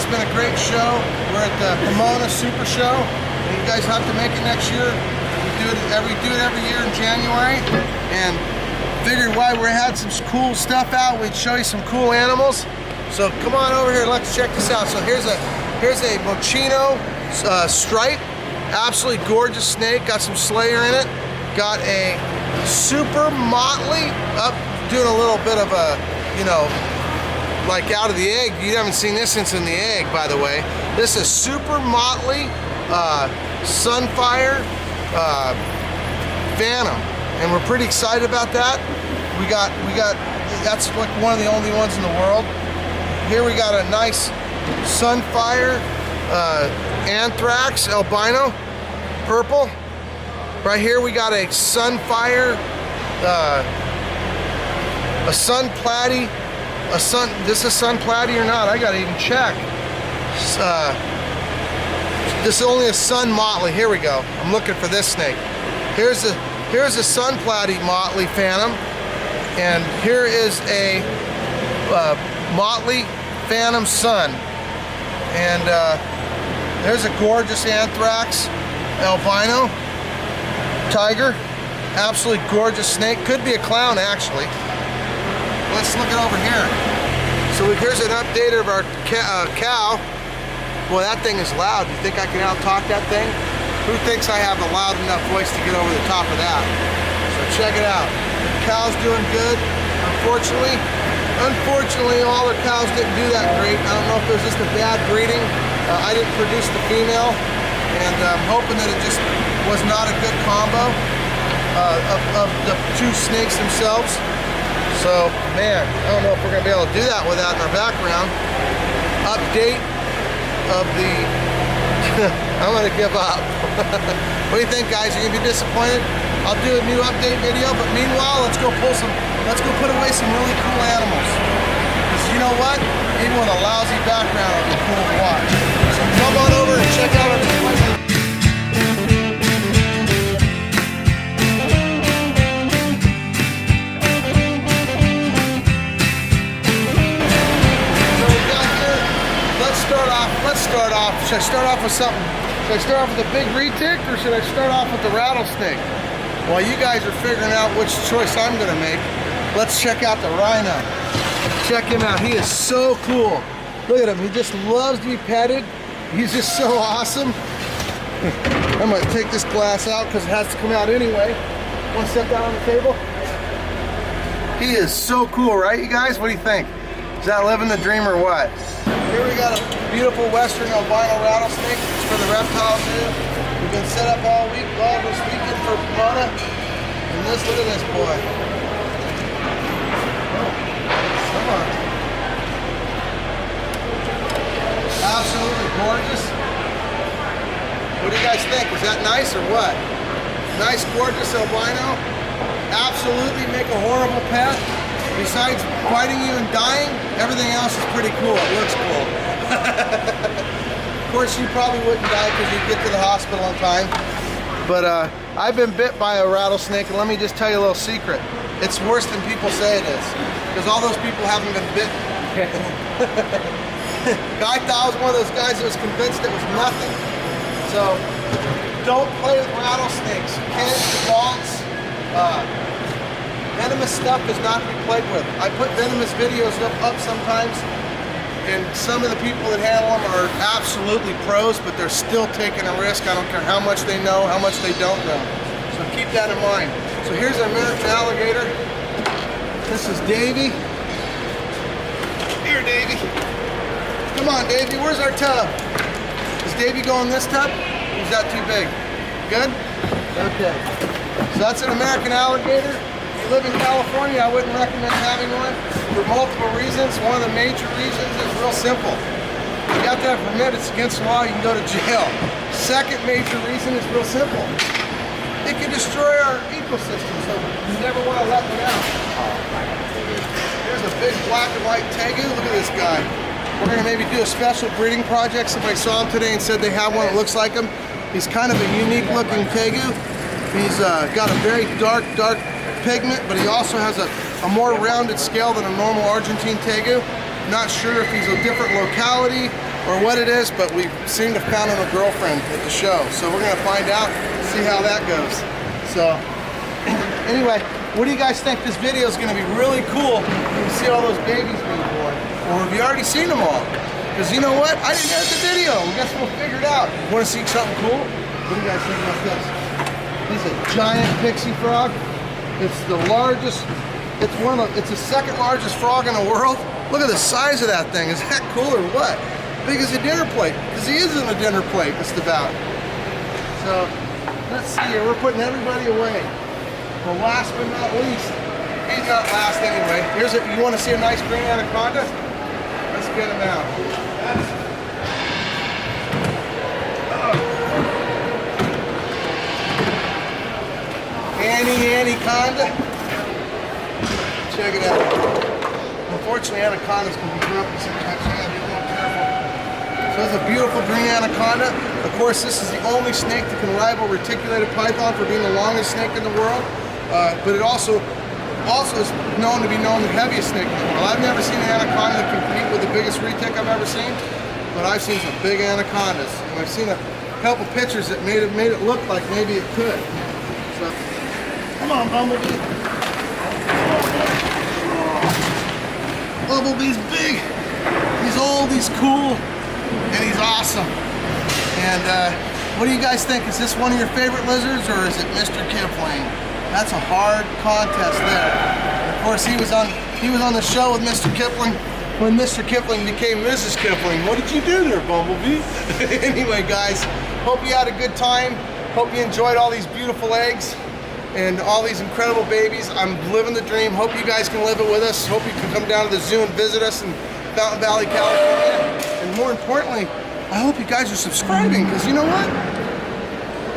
It's been a great show. We're at the Pomona Super Show, and you guys have to make it next year. We do it every year in January, and figured while we had some cool stuff out, we'd show you some cool animals. So come on over here, let's check this out. So here's a Moschino stripe, absolutely gorgeous snake. Got some Slayer in it. Got a super motley, up doing a little bit of a, you know, like out of the egg. You haven't seen this since in the egg, by the way. This is super motley Sunfire Phantom, and we're pretty excited about that. We got that's like one of the only ones in the world. Here we got a nice Sunfire Anthrax Albino Purple. Right here we got a Sunfire, a Sun Platy, this is Sun Platy or not? I gotta even check. This is only a Sun Motley. Here we go. I'm looking for this snake. Here's a Sun Platy Motley Phantom, and here is a Motley Phantom Sun, and there's a gorgeous Anthrax Albino Tiger. Absolutely gorgeous snake. Could be a clown, actually. Let's look it over here. So here's an update of our cow. Boy, that thing is loud. You think I can out-talk that thing? Who thinks I have a loud enough voice to get over the top of that? So check it out. The cow's doing good. Unfortunately, all our cows didn't do that great. I don't know if it was just a bad breeding. I didn't produce the female, and I'm hoping that it just was not a good combo of the two snakes themselves. So, man, I don't know if we're going to be able to do that with that in our background. Update of the... I'm going to give up. What do you think, guys? Are you going to be disappointed? I'll do a new update video, but meanwhile, let's go put away some really cool animals. Because you know what? Even with a lousy background, it'll be cool to watch. So come on over and check out our new place. Should I start off with something? Should I start off with a big retic, or should I start off with the rattlesnake? While you guys are figuring out which choice I'm gonna make, let's check out the rhino. Check him out, he is so cool. Look at him, he just loves to be petted. He's just so awesome. I'm gonna take this glass out because it has to come out anyway. Want to set that on the table? He is so cool, right, you guys? What do you think? Is that living the dream or what? Here we got a beautiful western albino rattlesnake. It's for the Reptile Zoo. We've been set up all this weekend for Pomona. And look at this boy. Oh, come on. Absolutely gorgeous. What do you guys think? Was that nice or what? Nice, gorgeous albino. Absolutely make a horrible pet. Besides fighting you and dying, everything else is pretty cool. It looks cool. Of course, you probably wouldn't die because you'd get to the hospital on time. But I've been bit by a rattlesnake, and let me just tell you a little secret. It's worse than people say it is, because all those people haven't been bitten. I thought I was one of those guys that was convinced it was nothing. So don't play with rattlesnakes. Kids, adults. Venomous stuff is not to be played with. I put venomous videos up sometimes, and some of the people that handle them are absolutely pros, but they're still taking a risk. I don't care how much they know, how much they don't know. So keep that in mind. So here's an American alligator. This is Davy. Here, Davy. Come on, Davy. Where's our tub? Does Davy go in this tub? Or is that too big? Good? Okay. So that's an American alligator. If you live in California, I wouldn't recommend having one for multiple reasons. One of the major reasons is real simple. You have to have a permit. It's against the law. You can go to jail. Second major reason is real simple. It can destroy our ecosystem, so you never want to let them out. Here's a big black and white tegu. Look at this guy. We're going to maybe do a special breeding project. Somebody saw him today and said they have one that looks like him. He's kind of a unique looking tegu. He's got a very dark pigment, but he also has a more rounded scale than a normal Argentine tegu. Not sure if he's a different locality, or what it is, but we seem to have found him a girlfriend at the show. So we're gonna find out, see how that goes. So anyway, what do you guys think? This video is gonna be really cool when you see all those babies being born. Or have you already seen them all? Because you know what? I didn't edit the video. I guess we'll figure it out. Want to see something cool? What do you guys think about this? This is a giant pixie frog. It's the largest, it's the second largest frog in the world. Look at the size of that thing. Is that cool or what? Big as a dinner plate. Because he is in a dinner plate, just about. So, let's see here. We're putting everybody away. But last but not least, he's not last anyway. Here's it. You want to see a nice green anaconda? Let's get him out. Anaconda. Check it out. Unfortunately, anacondas can be grumpy sometimes, so you gotta be a little careful. So it's a beautiful green anaconda. Of course, this is the only snake that can rival reticulated python for being the longest snake in the world. But it also is known to be the heaviest snake in the world. I've never seen an anaconda compete with the biggest retic I've ever seen, but I've seen some big anacondas, and I've seen a couple pictures that made it look like maybe it could. So, come on, Bumblebee. Bumblebee's big. He's old. He's cool, and he's awesome. And what do you guys think? Is this one of your favorite lizards, or is it Mr. Kipling? That's a hard contest there. Of course, he was on the show with Mr. Kipling when Mr. Kipling became Mrs. Kipling. What did you do there, Bumblebee? Anyway, guys, hope you had a good time. Hope you enjoyed all these beautiful eggs and all these incredible babies. I'm living the dream. Hope you guys can live it with us. Hope you can come down to the zoo and visit us in Fountain Valley, California. And more importantly, I hope you guys are subscribing, because you know what?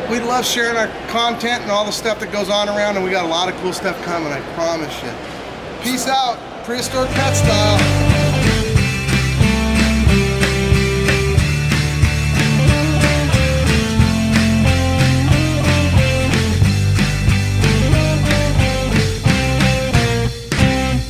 We love sharing our content and all the stuff that goes on around, and we got a lot of cool stuff coming, I promise you. Peace out, prehistoric pet style.